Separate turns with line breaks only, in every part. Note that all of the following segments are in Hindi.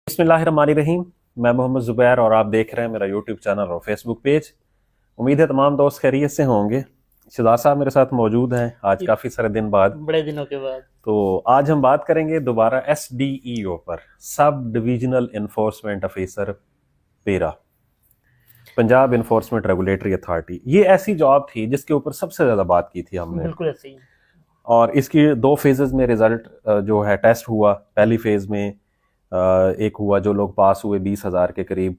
बिस्मिल्लाहिर्रहमानिर्रहीम। मैं मोहम्मद ज़ुबैर और आप देख रहे हैं मेरा यूट्यूब चैनल और फेसबुक पेज। उम्मीद है तमाम दोस्त खैरियत से होंगे। शहजाद साहब मेरे साथ मौजूद हैं आज
ये
काफ़ी सारे दिन बाद।
बड़े दिनों के बाद।
तो आज हम बात करेंगे दोबारा SDEO पर, सब डिविजनल इन्फोर्समेंट ऑफिसर पेरा, पंजाब इन्फोर्समेंट रेगुलेटरी अथॉरिटी। ये ऐसी जॉब थी जिसके ऊपर सबसे ज़्यादा बात की थी हमने,
बिल्कुल ऐसे ही।
और इसकी दो फेजेस में रिजल्ट जो है टेस्ट हुआ। पहली फेज में एक हुआ, जो लोग पास हुए 20,000 के करीब।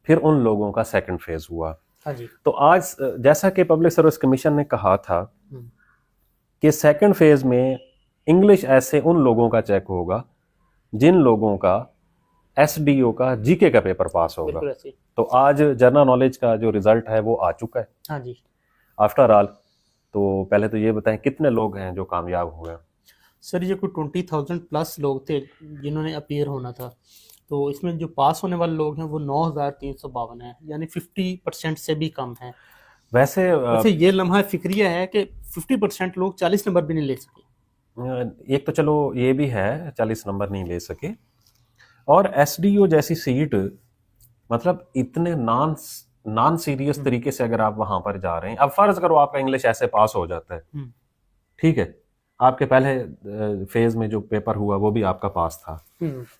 फिर उन लोगों का सेकंड फेज हुआ।
हाँ जी।
तो आज जैसा कि पब्लिक सर्विस कमीशन ने कहा था कि सेकंड फेज में इंग्लिश ऐसे उन लोगों का चेक होगा जिन लोगों का SDO का जीके का पेपर पास होगा।
बिल्कुल ऐसे ही।
तो आज जनरल नॉलेज का जो रिजल्ट है वो आ चुका है
हाँ जी।
After all. तो पहले तो ये बताएं कितने लोग हैं जो कामयाब हुए हैं।
सर ये कोई 20,000 प्लस लोग थे जिन्होंने अपीयर होना था। तो इसमें जो पास होने वाले लोग हैं वो 9,352 हैं, यानी 50% से भी कम है।
वैसे
ये लम्हा फिक्रिया है कि 50% लोग 40 नंबर भी नहीं ले सके।
एक तो चलो ये भी है, 40 नंबर नहीं ले सके। और SDO जैसी सीट, मतलब इतने नॉन सीरियस तरीके से अगर आप वहां पर जा रहे हैं। अब फर्ज करो आपका इंग्लिश ऐसे पास हो जाता है, ठीक है, आपके पहले फेज में जो पेपर हुआ वो भी आपका पास था,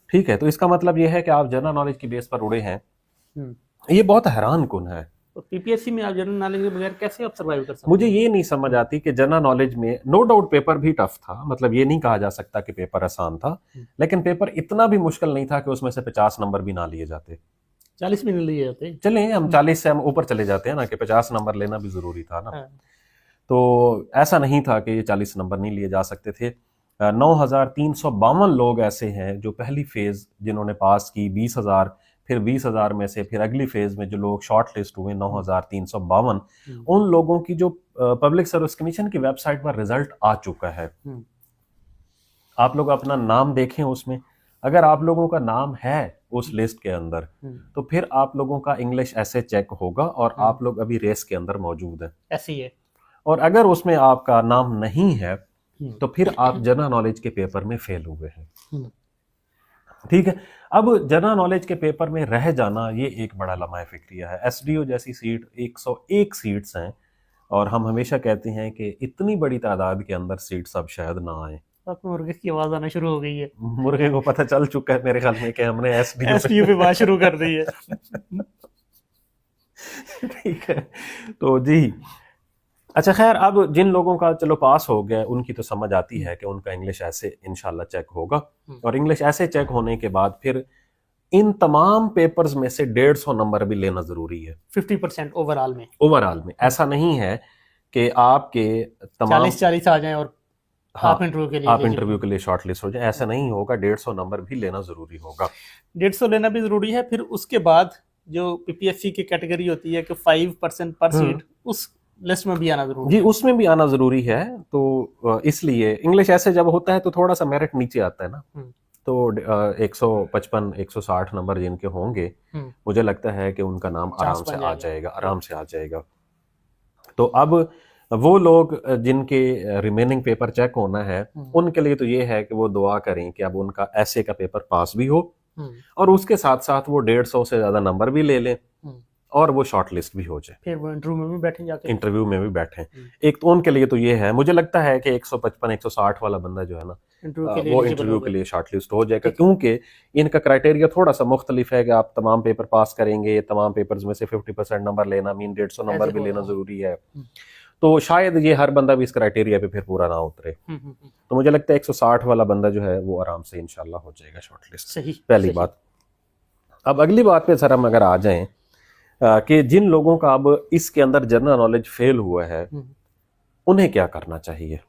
ठीक है, तो इसका मतलब ये है कि आप जनरल नॉलेज की बेस पर उड़े हैं। ये बहुत हैरान कुन है।
तो PPSC में आप जनरल नॉलेज के बगैर कैसे आप सर्वाइव कर सकते
मुझे
हैं?
ये नहीं समझ आती कि जनरल नॉलेज में नो डाउट पेपर भी टफ था, मतलब ये नहीं कहा जा सकता कि पेपर आसान था, लेकिन पेपर इतना भी मुश्किल नहीं था कि उसमें से 50 नंबर भी ना लिए जाते।
40 भी नहीं लिए जाते।
चलें हम 40 से हम ऊपर चले जाते हैं ना, कि 50 नंबर लेना भी जरूरी था ना।
हाँ।
तो ऐसा नहीं था कि ये 40 नंबर नहीं लिए जा सकते थे। 9,352 लोग ऐसे हैं जो पहली फेज जिन्होंने पास की, 20,000, फिर 20,000 में से फिर अगली फेज में जो लोग शॉर्ट लिस्ट हुए 9,352, उन लोगों की जो पब्लिक सर्विस कमीशन की वेबसाइट पर रिजल्ट आ चुका है। आप लोग अपना नाम देखें उसमें, अगर आप लोगों का नाम है उस लिस्ट के अंदर तो फिर आप लोगों का इंग्लिश ऐसे चेक होगा और आप लोग अभी रेस के अंदर मौजूद हैं।
ऐसे ही है।
और अगर उसमें आपका नाम नहीं है तो फिर आप जनरल नॉलेज के पेपर में फेल हुए हैं, ठीक है। अब जनरल नॉलेज के पेपर में रह जाना ये एक बड़ा लम्हा फिक्रिया है। SDO जैसी सीट 101 सीट्स हैं, और हम हमेशा कहते हैं कि इतनी बड़ी तादाद के अंदर सीट्स अब शायद ना आए।
आपको मुर्गे की आवाज आना शुरू हो गई है।
मुर्गे को पता चल चुका है मेरे ख्याल में कि हमने
SDO पे बात शुरू कर दी है।
ठीक है, तो जी अच्छा, खैर, अब जिन लोगों का चलो पास हो गया उनकी तो समझ आती है कि उनका इंग्लिश ऐसे इंशाल्लाह चेक होगा, और इंग्लिश ऐसे चेक होने के बाद फिर इन तमाम पेपर्स में से 150 नंबर भी लेना जरूरी है।
50% ओवरऑल में
ऐसा नहीं है कि आपके तमाम
40 आ जाएं और
हाँ,
आप इंटरव्यू
के लिए शॉर्ट लिस्ट हो जाए, ऐसा नहीं होगा। 150 नंबर भी लेना जरूरी होगा।
150 लेना भी जरूरी है। फिर उसके बाद जो PPSC की कैटेगरी होती है कि 5% पर सीट, उस लिस्ट में भी आना जरूरी
जी,
है।
उसमें भी आना जरूरी है। तो इसलिए इंग्लिश ऐसे जब होता है तो थोड़ा सा मेरिट नीचे आता है ना। तो 155 160 नंबर जिनके होंगे, मुझे लगता है कि उनका नाम आराम से आ जाएगा। तो अब वो लोग जिनके रिमेनिंग पेपर चेक होना है, उनके लिए तो ये है कि वो दुआ करें कि अब उनका ऐसे का पेपर पास भी हो, और उसके साथ साथ वो 150 से ज्यादा नंबर भी ले लें, और वो शॉर्ट लिस्ट भी हो जाए,
फिर वो
इंटरव्यू में भी बैठे। एक तो उनके लिए तो ये है, मुझे लगता है कि 155 160 वाला बंदा जो है ना, वो इंटरव्यू के लिए शॉर्ट लिस्ट हो जाएगा, क्योंकि इनका क्राइटेरिया थोड़ा सा मुख्तलिफ है कि आप तमाम पेपर पास करेंगे, तमाम पेपर्स में से 50% नंबर लेना मीन 150 नंबर भी लेना जरूरी है। तो शायद ये हर बंदा भी इस क्राइटेरिया पे फिर पूरा ना उतरे। तो मुझे लगता है 160 वाला बंदा जो है वो आराम से इंशाल्लाह हो जाएगा शॉर्ट लिस्ट। पहली बात। अब अगली बात पे सर हम अगर आ जाएं कि जिन लोगों का अब इसके अंदर जनरल नॉलेज फेल हुआ है, उन्हें क्या करना चाहिए?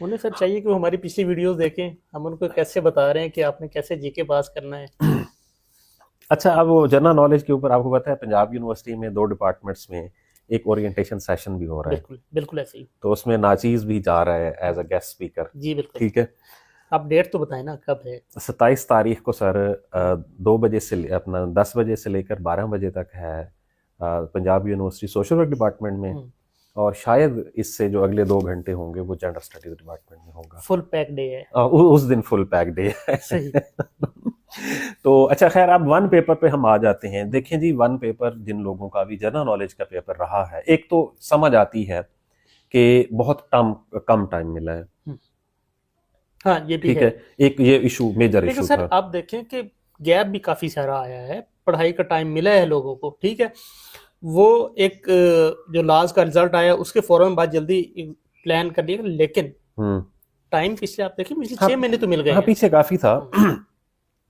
उन्हें सर चाहिए कि वो हमारी पिछली वीडियोस देखें, हम उनको कैसे बता रहे हैं कि आपने कैसे जीके पास करना है।
अच्छा, अब वो जनरल नॉलेज के ऊपर आपको पता है पंजाब यूनिवर्सिटी में 2 डिपार्टमेंट्स में एक ओरिएंटेशन सेशन भी हो रहा है।
बिल्कुल ऐसे ही।
तो उसमें नाचीज भी जा रहा है एज अ गेस्ट स्पीकर।
जी बिल्कुल।
ठीक है,
आप डेट तो बताएं ना, कब है?
27 तारीख को सर 2 बजे से अपना 10 बजे से लेकर 12 बजे तक है Punjab university social work department में, और शायद इससे जो अगले 2 घंटे होंगे वो जनरल स्टडीज डिपार्टमेंट में होगा।
फुल पैक डे है।
उस दिन फुल पैक डे है।
सही।
तो अच्छा, खैर अब वन पेपर पे हम आ जाते हैं। देखें जी, वन पेपर जिन लोगों का भी जनरल नॉलेज का पेपर रहा है, एक तो समझ आती है कि बहुत कम टाइम मिला है।
हाँ ये भी
ठीक
है।
है, एक ये इशू, मेजर
लेकिन
इशू
सर
था।
आप देखें कि गैप भी काफी सारा आया है, पढ़ाई का टाइम मिला है लोगों को, ठीक है। वो एक जो लास्ट का रिजल्ट आया उसके फौरन बाद जल्दी प्लान कर लिया, लेकिन
हम्म।
टाइम पिछले आप देखें, पिछले
हाँ,
6 महीने तो मिल गए
हाँ
हैं।
पीछे काफी था।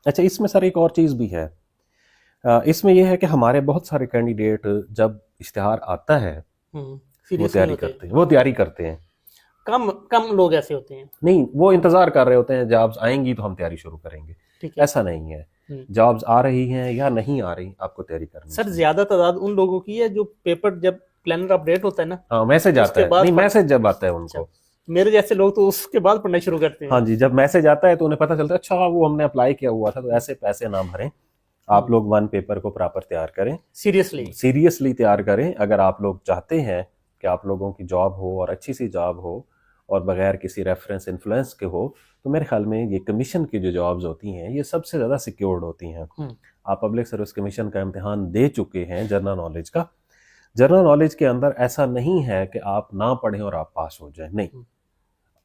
अच्छा, इसमें सर एक और चीज भी है। इसमें यह है कि हमारे बहुत सारे कैंडिडेट जब इश्तिहार आता है वो
सीरियस नहीं
तैयारी
होते,
करते हैं, वो तैयारी करते हैं।
कम कम लोग ऐसे होते हैं।
नहीं, वो इंतजार कर रहे होते हैं जॉब्स आएंगी तो हम तैयारी शुरू करेंगे।
ठीक है।
ऐसा नहीं है,
हम्म।
जॉब्स आ रही हैं या नहीं आ रही, आपको तैयारी करनी
सर
चाहिए।
ज्यादा तादाद उन लोगों की है जो पेपर जब प्लानर अपडेट होता है ना,
हाँ, मैसेज आता
उसके
है,
बाद
नहीं मैसेज जब आता है
अच्छा,
उनको।
मेरे जैसे लोग तो उसके बाद पढ़ना शुरू करते हैं।
हाँ जी, जब मैसेज आता है तो उन्हें पता चलता है अच्छा वो हमने अप्लाई किया हुआ था, तो ऐसे पैसे ना भरें। आप लोग वन पेपर को प्रॉपर तैयार करें, सीरियसली तैयार करें। अगर आप लोग चाहते हैं कि आप लोगों की जॉब हो और अच्छी सी जॉब हो और बगैर किसी रेफरेंस इन्फ्लुएंस के हो, तो मेरे ख्याल में ये कमीशन की जो जॉब्स होती हैं ये सबसे ज़्यादा सिक्योर्ड होती हैं। आप पब्लिक सर्विस कमीशन का इम्तिहान दे चुके हैं जनरल नॉलेज का। जनरल नॉलेज के अंदर ऐसा नहीं है कि आप ना पढ़ें और आप पास हो जाएं, नहीं।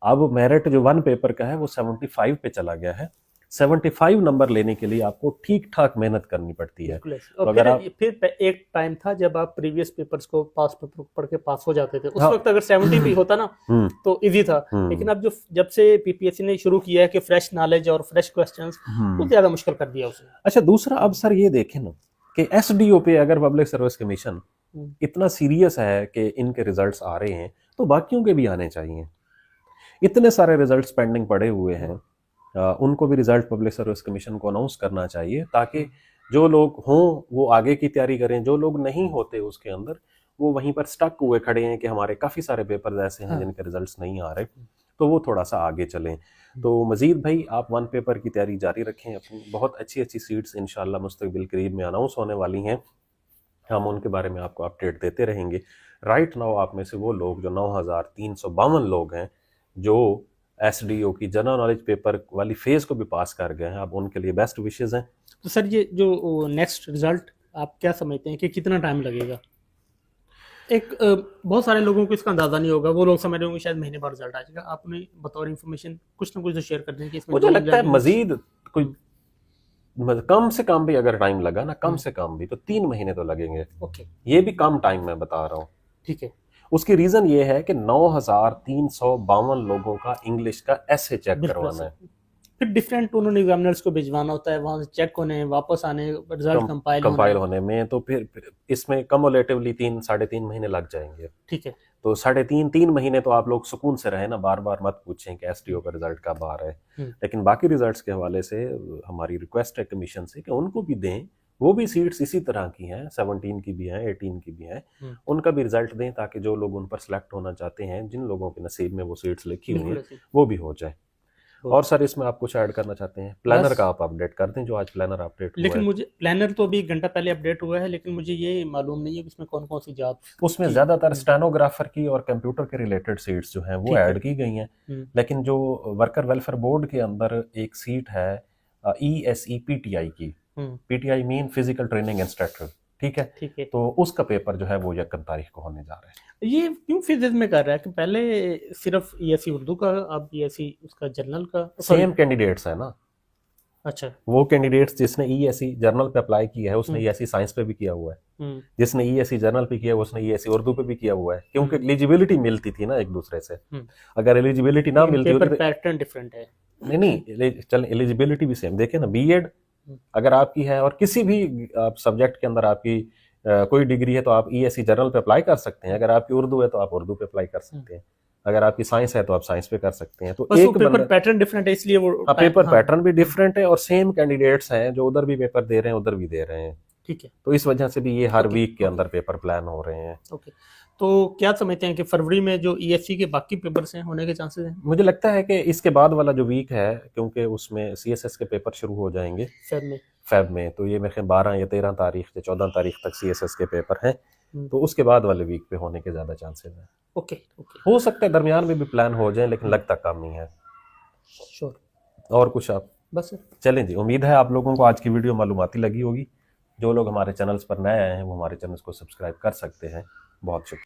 अब मेरिट जो वन पेपर का है वो 75 पे चला गया है। 75 नंबर लेने के लिए आपको ठीक ठाक मेहनत करनी पड़ती है।
तो अगर आप फिर एक टाइम था जब आप प्रीवियस पेपर्स को पास पेपर पढ़ के पास हो जाते थे, उस वक्त अगर 70 भी होता ना तो इजी था। लेकिन अब जब से पीपीएससी ने शुरू किया है कि फ्रेश नॉलेज और फ्रेश क्वेश्चंस, तो ज्यादा मुश्किल कर दिया उसने।
अच्छा, दूसरा अब सर ये देखें ना कि एसडीओ पे अगर पब्लिक सर्विस कमीशन इतना सीरियस है कि इनके रिजल्ट्स आ रहे हैं, तो बाकियों के भी आने चाहिए। इतने सारे रिजल्ट्स पेंडिंग पड़े हुए हैं, उनको भी रिजल्ट पब्लिक सर्विस कमीशन को अनाउंस करना चाहिए, ताकि जो लोग हों वो आगे की तैयारी करें, जो लोग नहीं होते उसके अंदर वो वहीं पर स्टक हुए खड़े हैं कि हमारे काफ़ी सारे पेपर्स ऐसे हैं जिनके रिजल्ट्स नहीं आ रहे, तो वो थोड़ा सा आगे चलें। तो मजीद भाई आप वन पेपर की तैयारी जारी रखें अपनी। बहुत अच्छी अच्छी सीट्स इंशाल्लाह मुस्तकबिल करीब में अनाउंस होने वाली हैं, हम उनके बारे में आपको अपडेट देते रहेंगे। राइट नाउ आप में से वो लोग जो 9352 लोग हैं जो एसडीओ की जनरल नॉलेज पेपर वाली फेज को भी पास कर गए हैं, अब उनके लिए बेस्ट विशेस हैं।
तो सर ये जो नेक्स्ट रिजल्ट आप क्या समझते हैं कि कितना टाइम लगेगा? एक बहुत सारे लोगों को इसका अंदाजा नहीं होगा, वो लोग समझ रहे होंगे शायद महीने बाद रिजल्ट आ जाएगा। आपने बतौर इन्फॉर्मेशन कुछ ना कुछ तो शेयर कर दें कि इसमें
मुझे लगता है मजीद कोई कम से कम भी अगर टाइम लगा ना, कम से कम भी तो 3 महीने तो लगेंगे।
ओके,
ये भी कम टाइम मैं बता रहा हूँ।
ठीक है।
उसकी रीजन ये है कि 9352 लोगों का इंग्लिश का ऐसे चेक करवाना है,
फिर डिफरेंट उन्होंने एग्जामिनर्स को भिजवाना होता है, वहां से चेक होने, वापस आने, रिजल्ट
कंपाइल होने में, तो फिर इसमें कमुलेटिवली 3-3.5 महीने लग जाएंगे।
ठीक है।
तो 3.5 महीने तो आप लोग सुकून से रहे ना, बार बार मत पूछें कि एसडीओ का रिजल्ट कब आ रहा है। लेकिन बाकी रिजल्ट्स के हवाले से हमारी रिक्वेस्ट है कमीशन से कि उनको भी दें, वो भी सीट्स इसी तरह की हैं, 17 की भी हैं, 18 की भी हैं, उनका भी रिजल्ट दें ताकि जो लोग उन पर सिलेक्ट होना चाहते हैं, जिन लोगों के नसीब में वो सीट्स लिखी हुई हैं, वो भी हो जाए। और सर इसमें आप कुछ ऐड करना चाहते हैं? प्लानर का आप अपडेट कर दें, जो आज प्लानर अपडेट हुआ
लेकिन
है।
मुझे प्लानर तो अभी 1 घंटा पहले अपडेट हुआ है, लेकिन मुझे ये मालूम नहीं है कि उसमें कौन कौन सी जॉब,
उसमें ज्यादातर स्टेनोग्राफर की और कंप्यूटर के रिलेटेड सीट्स जो हैं वो ऐड की गई हैं। लेकिन जो वर्कर वेलफेयर बोर्ड के अंदर एक सीट है ESE PTI की, PTI mean physical training instructor, ठीक है, तो उसका पेपर जो है वो 1 तारीख को होने जा रहा है।
ये क्यों फिजिक्स में कर रहा है कि पहले सिर्फ ESE उर्दू का, अब ESE उसका जर्नल का
सेम कैंडिडेट्स है ना।
अच्छा,
वो कैंडिडेट्स जिसने ESE जर्नल पे अप्लाई किया है उसने ESE साइंस पे भी किया हुआ है, जिसने ESE जर्नल पे किया उसने ESE उर्दू पे भी किया हुआ है, क्योंकि एलिजिबिलिटी मिलती थी ना एक दूसरे से। अगर एलिजिबिलिटी ना मिलती होती तो
पैटर्न डिफरेंट है।
नहीं, चल एलिजिबिलिटी भी सेम देखे ना। बीएड अगर आपकी है और किसी भी सब्जेक्ट के अंदर आपकी कोई डिग्री है तो आप ESE जर्नल पे अप्लाई कर सकते हैं। अगर आपकी उर्दू है तो आप उर्दू पे अप्लाई कर सकते हैं, अगर आपकी साइंस है तो आप साइंस पे कर सकते हैं। तो
एक पेपर पैटर्न डिफरेंट है, इसलिए वो
पेपर पैटर्न भी डिफरेंट है और सेम कैंडिडेट्स हैं जो उधर भी पेपर दे रहे हैं उधर भी दे रहे हैं,
ठीक है।
तो इस वजह से भी ये हर वीक के अंदर पेपर प्लान हो रहे हैं।
ओके, तो क्या समझते हैं कि फरवरी में जो ESE के बाकी पेपर्स हैं होने के चांसेस हैं?
मुझे लगता है कि इसके बाद वाला जो वीक है, क्योंकि उसमें CSS के पेपर शुरू हो जाएंगे फेब में, तो ये मेरे ख्याल 12 या 13 तारीख या 14 तारीख तक CSS के पेपर हैं, तो उसके बाद वाले वीक पे होने के ज्यादा चांसेस हैं।
ओके,
हो सकता है दरमियान में भी प्लान हो जाए, लेकिन लगता कम नहीं है।
श्योर।
और कुछ आप
बस
चलें जी, उम्मीद है आप लोगों को आज की वीडियो मालूमाती लगी होगी। जो लोग हमारे चैनल्स पर नए आए हैं वो हमारे चैनल्स को सब्सक्राइब कर सकते हैं। बहुत शुक्रिया।